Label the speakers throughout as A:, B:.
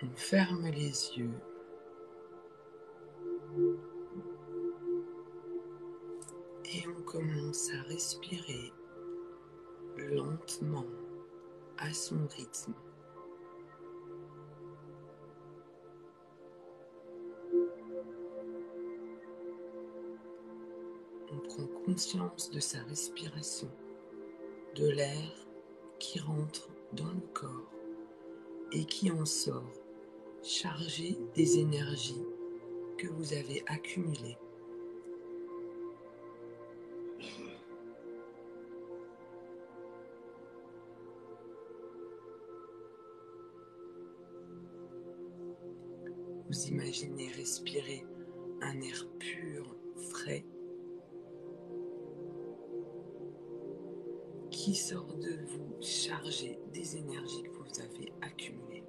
A: On ferme les yeux et on commence à respirer lentement à son rythme. On prend conscience de sa respiration, de l'air qui rentre dans le corps et qui en sort, chargé des énergies que vous avez accumulées. Vous imaginez respirer un air pur, frais, qui sort de vous chargé des énergies que vous avez accumulées.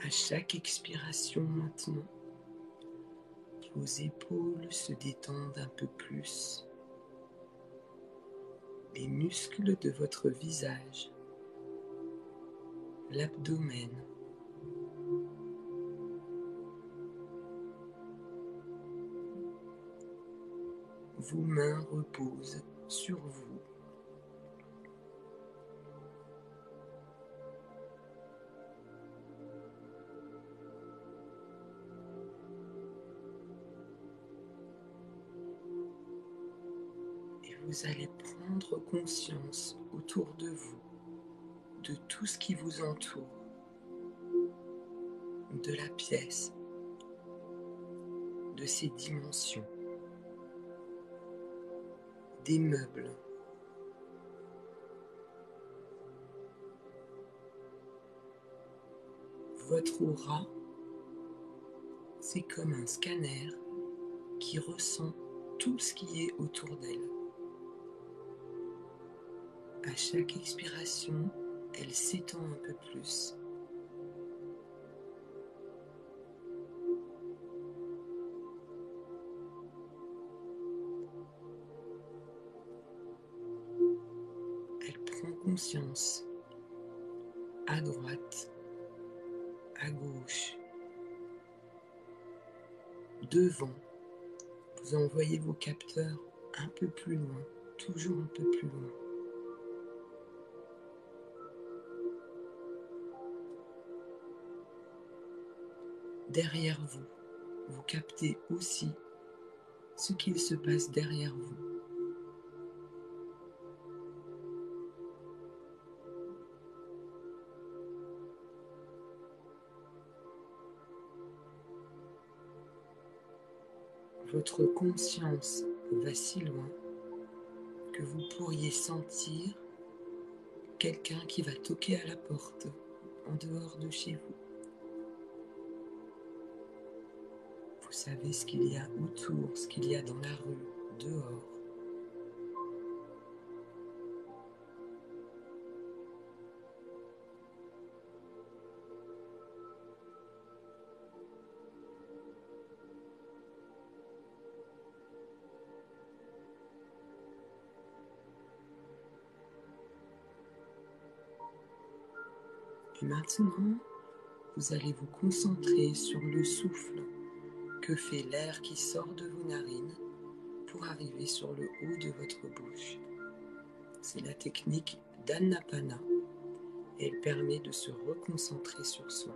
A: À chaque expiration maintenant, vos épaules se détendent un peu plus. Les muscles de votre visage, l'abdomen, vos mains reposent sur vous. Et vous allez prendre conscience autour de vous, de tout ce qui vous entoure, de la pièce, de ses dimensions, des meubles. Votre aura, c'est comme un scanner qui ressent tout ce qui est autour d'elle. À chaque expiration, elle s'étend un peu plus. Elle prend conscience à droite, à gauche, devant. Vous envoyez vos capteurs un peu plus loin, toujours un peu plus loin. Derrière vous, vous captez aussi ce qu'il se passe derrière vous. Votre conscience va si loin que vous pourriez sentir quelqu'un qui va toquer à la porte en dehors de chez vous. Vous savez ce qu'il y a autour, ce qu'il y a dans la rue, dehors. Et maintenant, vous allez vous concentrer sur le souffle que fait l'air qui sort de vos narines pour arriver sur le haut de votre bouche. C'est la technique d'Anapana et elle permet de se reconcentrer sur soi.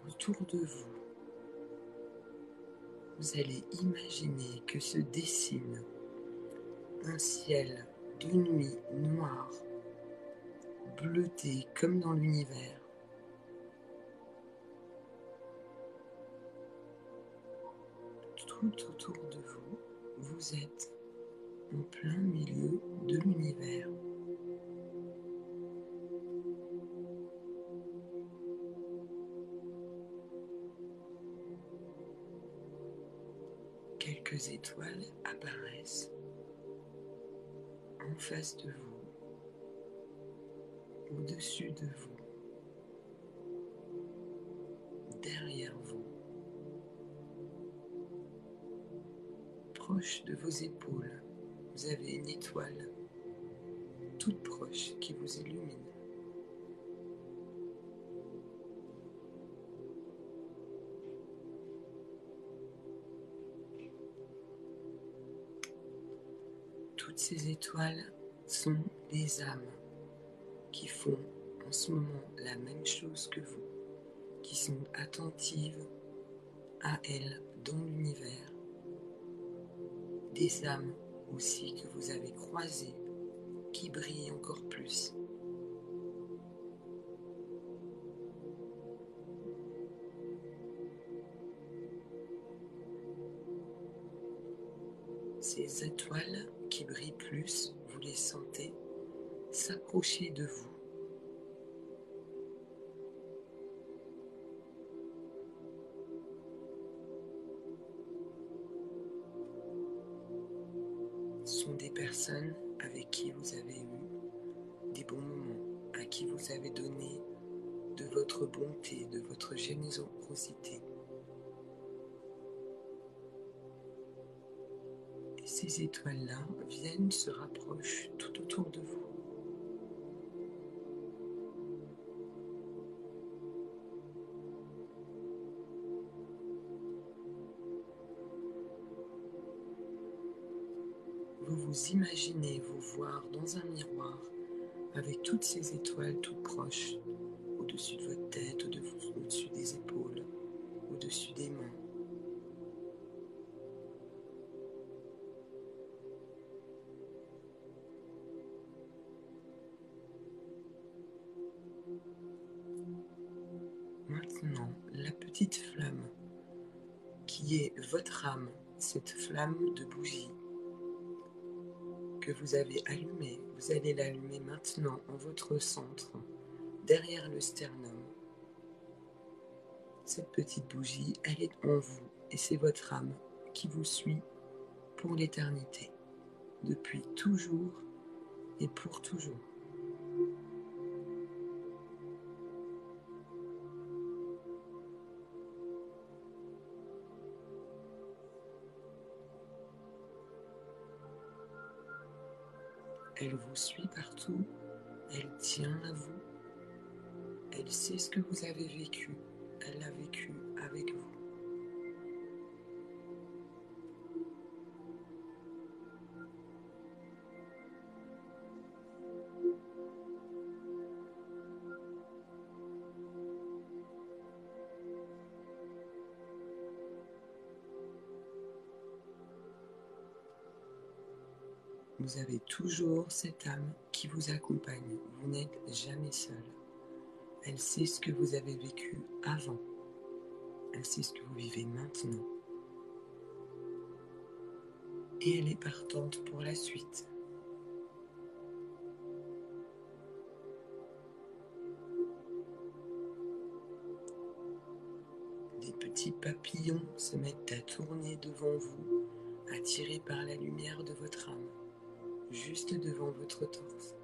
A: Autour de vous, vous allez imaginer que se dessine un ciel de nuit noir, bleuté comme dans l'univers. Tout autour de vous, vous êtes en plein milieu de l'univers. quelques étoiles apparaissent en face de vous, au-dessus de vous, derrière vous, proche de vos épaules. Vous avez une étoile toute proche qui vous illumine. Toutes ces étoiles sont des âmes qui font en ce moment la même chose que vous, qui sont attentives à elles dans l'univers. Des âmes aussi que vous avez croisées, qui brillent encore plus. Ces étoiles qui brillent plus, vous les sentez s'approcher de vous. Ce sont des personnes avec qui vous avez eu des bons moments, à qui vous avez donné de votre bonté, de votre générosité. Et ces étoiles-là viennent se rapprocher tout autour de vous. Vous vous imaginez vous voir dans un miroir avec toutes ces étoiles toutes proches, au-dessus de votre tête, au-dessus des épaules, au-dessus des mains. Maintenant, la petite flamme qui est votre âme, cette flamme de bougie que vous avez allumée, vous allez l'allumer maintenant en votre centre, derrière le sternum. Cette petite bougie, elle est en vous et c'est votre âme qui vous suit pour l'éternité, depuis toujours et pour toujours. Elle vous suit partout, elle tient à vous, elle sait ce que vous avez vécu, elle l'a vécu avec vous. Vous avez toujours cette âme qui vous accompagne, vous n'êtes jamais seul. Elle sait ce que vous avez vécu avant, elle sait ce que vous vivez maintenant. Et elle est partante pour la suite. Des petits papillons se mettent à tourner devant vous, attirés par la lumière de votre âme, juste devant votre torse.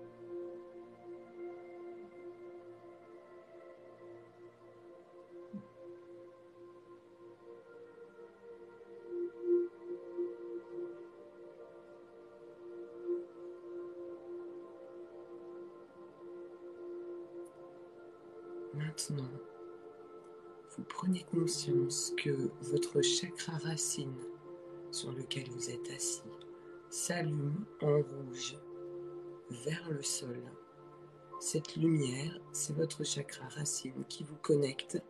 A: Maintenant, vous prenez conscience que votre chakra racine sur lequel vous êtes assis s'allume en rouge vers le sol. Cette lumière, c'est votre chakra racine qui vous connecte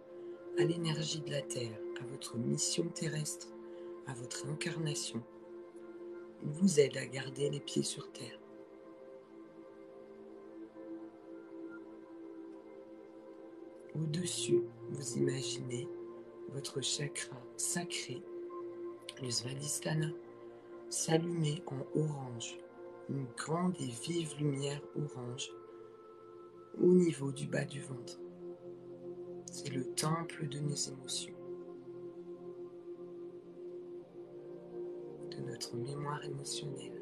A: à l'énergie de la Terre, à votre mission terrestre, à votre incarnation. Il vous aide à garder les pieds sur terre. Au-dessus, vous imaginez votre chakra sacré, le Svadhisthana, s'allumer en orange, une grande et vive lumière orange au niveau du bas du ventre. C'est le temple de nos émotions. de notre mémoire émotionnelle.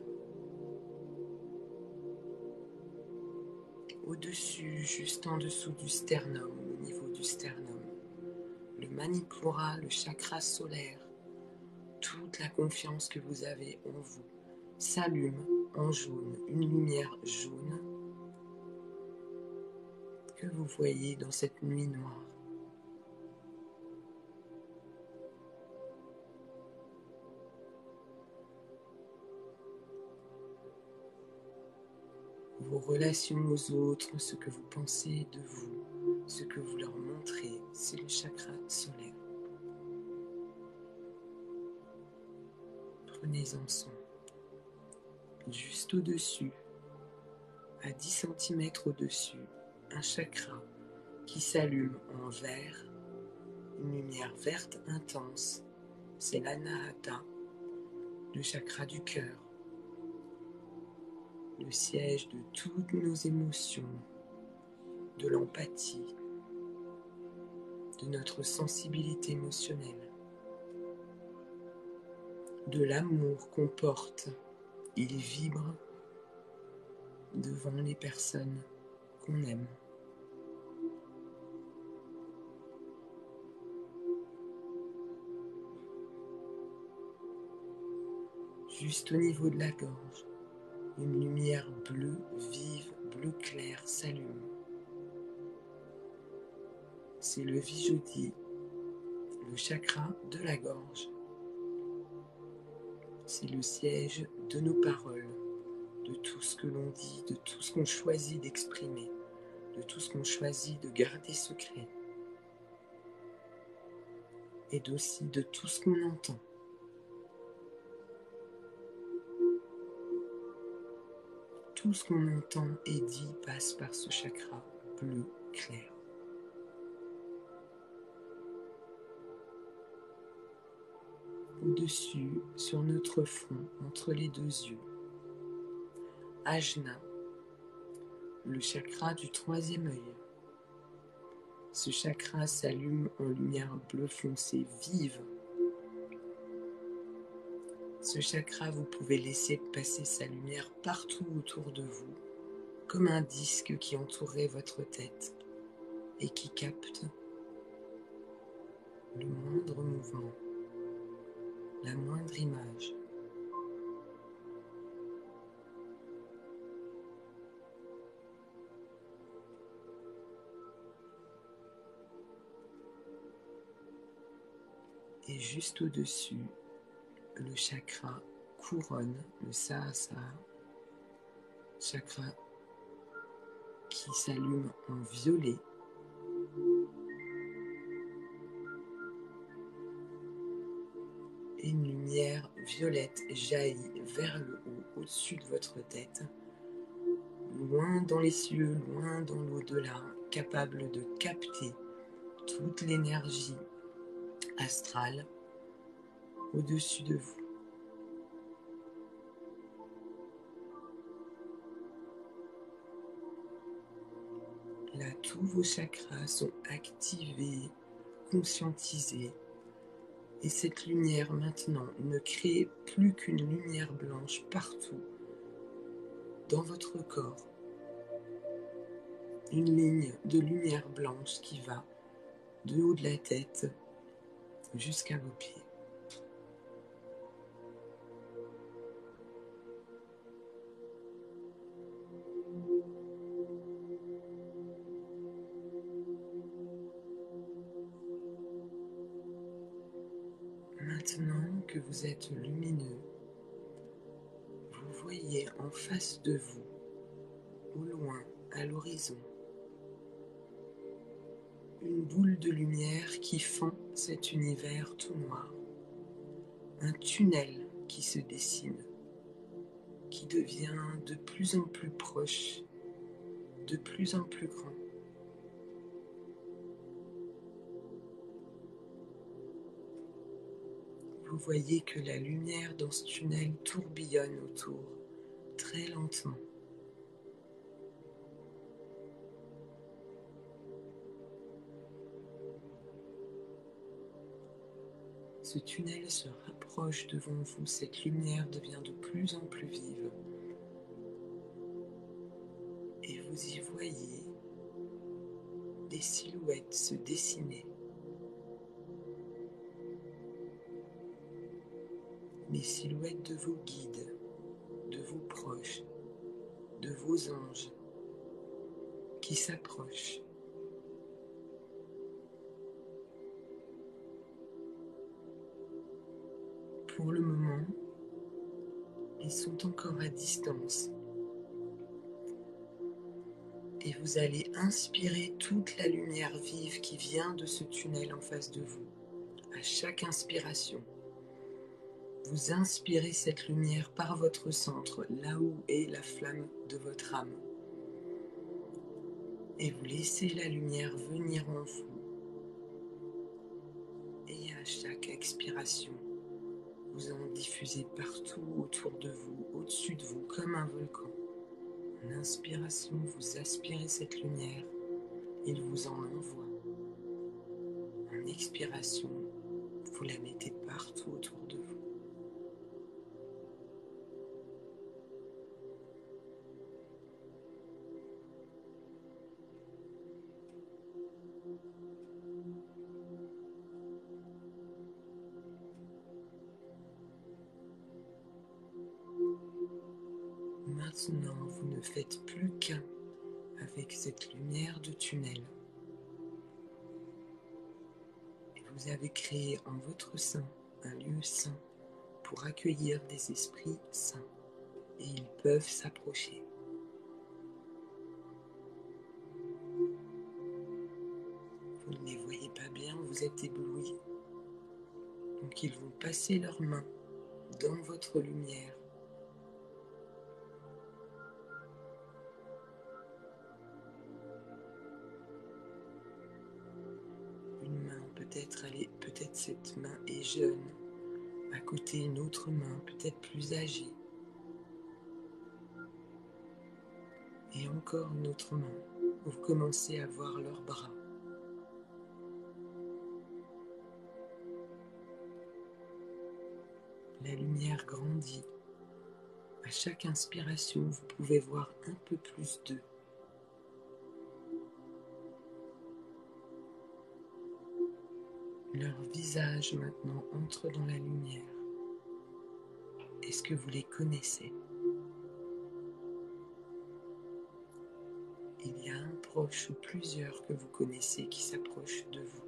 A: Au-dessus, juste en dessous du sternum, au niveau du sternum, le Manipura, le chakra solaire, toute la confiance que vous avez en vous s'allume en jaune, une lumière jaune que vous voyez dans cette nuit noire. Vos relations aux autres, ce que vous pensez de vous, ce que vous leur montrez, c'est le chakra solaire. Prenez-en soin. Juste au-dessus, à 10 cm au-dessus, un chakra qui s'allume en vert, une lumière verte intense, c'est l'Anahata, le chakra du cœur, le siège de toutes nos émotions, de l'empathie, de notre sensibilité émotionnelle, de l'amour qu'on porte. Il vibre devant les personnes qu'on aime. Juste au niveau de la gorge, une lumière bleue vive, bleu clair s'allume. C'est le Visuddhi, le chakra de la gorge. C'est le siège de nos paroles, de tout ce que l'on dit, de tout ce qu'on choisit d'exprimer, de tout ce qu'on choisit de garder secret, et aussi de tout ce qu'on entend. Tout ce qu'on entend et dit passe par ce chakra bleu clair. Au-dessus, sur notre front, entre les deux yeux, Ajna, le chakra du troisième œil. Ce chakra s'allume en lumière bleu foncé vive. Ce chakra, vous pouvez laisser passer sa lumière partout autour de vous, comme un disque qui entourait votre tête et qui capte le moindre mouvement, la moindre image. Et juste au-dessus, le chakra couronne, le Sahasrara, chakra qui s'allume en violet. Et une lumière violette jaillit vers le haut, au-dessus de votre tête, loin dans les cieux, loin dans l'au-delà, capable de capter toute l'énergie astrale au-dessus de vous. Là, tous vos chakras sont activés, conscientisés. Et cette lumière maintenant ne crée plus qu'une lumière blanche partout dans votre corps. Une ligne de lumière blanche qui va de haut de la tête jusqu'à vos pieds. Maintenant que vous êtes lumineux, vous voyez en face de vous, au loin, à l'horizon, une boule de lumière qui fend cet univers tout noir. Un tunnel qui se dessine, qui devient de plus en plus proche, de plus en plus grand. Vous voyez que la lumière dans ce tunnel tourbillonne autour, très lentement. ce tunnel se rapproche devant vous, cette lumière devient de plus en plus vive. Et vous y voyez des silhouettes se dessiner. Les silhouettes de vos guides, de vos proches, de vos anges qui s'approchent. Pour le moment, ils sont encore à distance. Et vous allez inspirer toute la lumière vive qui vient de ce tunnel en face de vous. À chaque inspiration, vous inspirez cette lumière par votre centre, là où est la flamme de votre âme. Et vous laissez la lumière venir en vous. Et à chaque expiration, vous en diffusez partout autour de vous, au-dessus de vous, comme un volcan. En inspiration, vous aspirez cette lumière, il vous en envoie. En expiration, vous la mettez partout autour de vous. Maintenant, vous ne faites plus qu'un avec cette lumière de tunnel. Et vous avez créé en votre sein un lieu saint pour accueillir des esprits saints. Et ils peuvent s'approcher. Vous ne les voyez pas bien, vous êtes éblouis. Donc ils vont passer leurs mains dans votre lumière. Une main, peut-être cette main est jeune. À côté, une autre main, peut-être plus âgée. Et encore une autre main. Vous commencez à voir leurs bras. La lumière grandit. À chaque inspiration, vous pouvez voir un peu plus d'eux. Leur visage maintenant entre dans la lumière. Est-ce que vous les connaissez? Il y a un proche ou plusieurs que vous connaissez qui s'approchent de vous.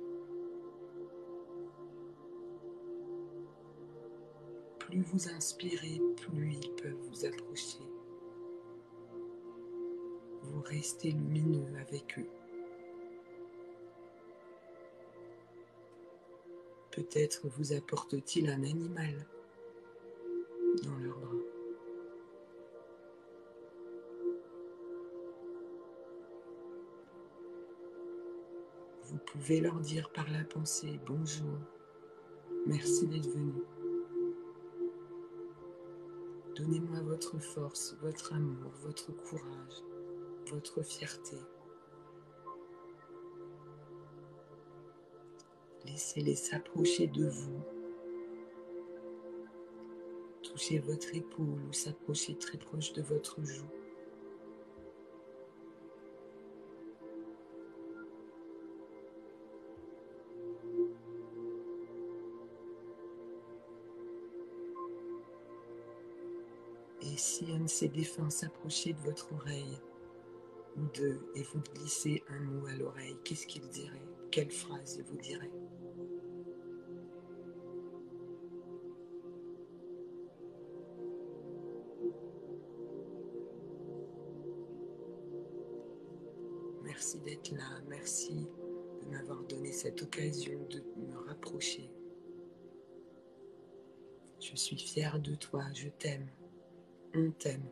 A: Plus vous inspirez, plus ils peuvent vous approcher. Vous restez lumineux avec eux. Peut-être vous apporte-t-il un animal dans leurs bras. Vous pouvez leur dire par la pensée « Bonjour, merci d'être venu. Donnez-moi votre force, votre amour, votre courage, votre fierté. » Laissez-les s'approcher de vous. Touchez votre épaule ou s'approcher très proche de votre joue. Et si un de ces défunts s'approchait de votre oreille, ou deux, et vous glissez un mot à l'oreille, qu'est-ce qu'il dirait? Quelle phrase vous dirait? Merci d'être là, merci de m'avoir donné cette occasion de me rapprocher. Je suis fière de toi, je t'aime, on t'aime.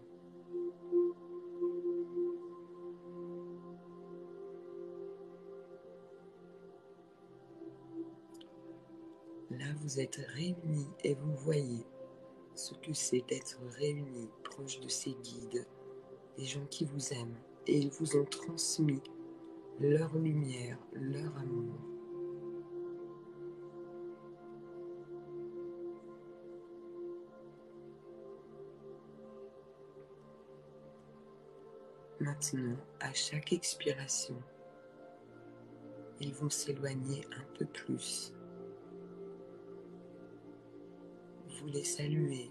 A: Là, vous êtes réunis et vous voyez ce que c'est d'être réunis proche de ces guides, des gens qui vous aiment, et ils vous ont transmis leur lumière, leur amour. Maintenant, à chaque expiration, ils vont s'éloigner un peu plus. Vous les saluez.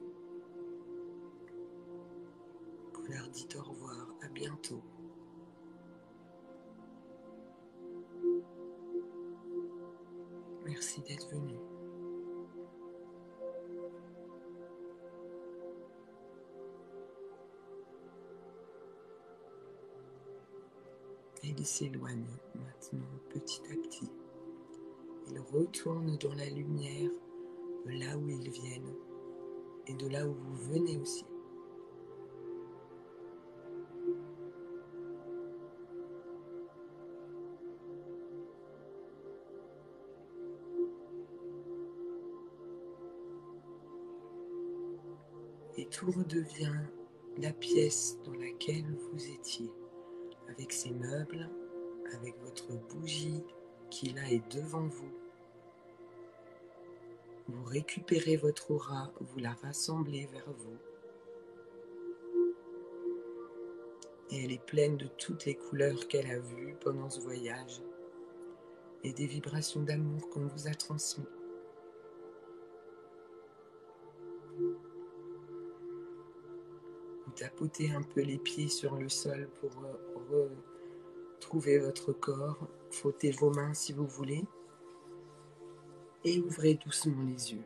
A: Vous leur dites au revoir, à bientôt. Merci d'être venu. Et ils s'éloignent maintenant petit à petit. Ils retournent dans la lumière de là où ils viennent et de là où vous venez aussi. Et tout redevient la pièce dans laquelle vous étiez, avec ses meubles, avec votre bougie qui là est devant vous. Vous récupérez votre aura, vous la rassemblez vers vous. Et elle est pleine de toutes les couleurs qu'elle a vues pendant ce voyage et des vibrations d'amour qu'on vous a transmises. Vous tapotez un peu les pieds sur le sol pour retrouver votre corps. Frottez vos mains si vous voulez. Et ouvrez doucement les yeux.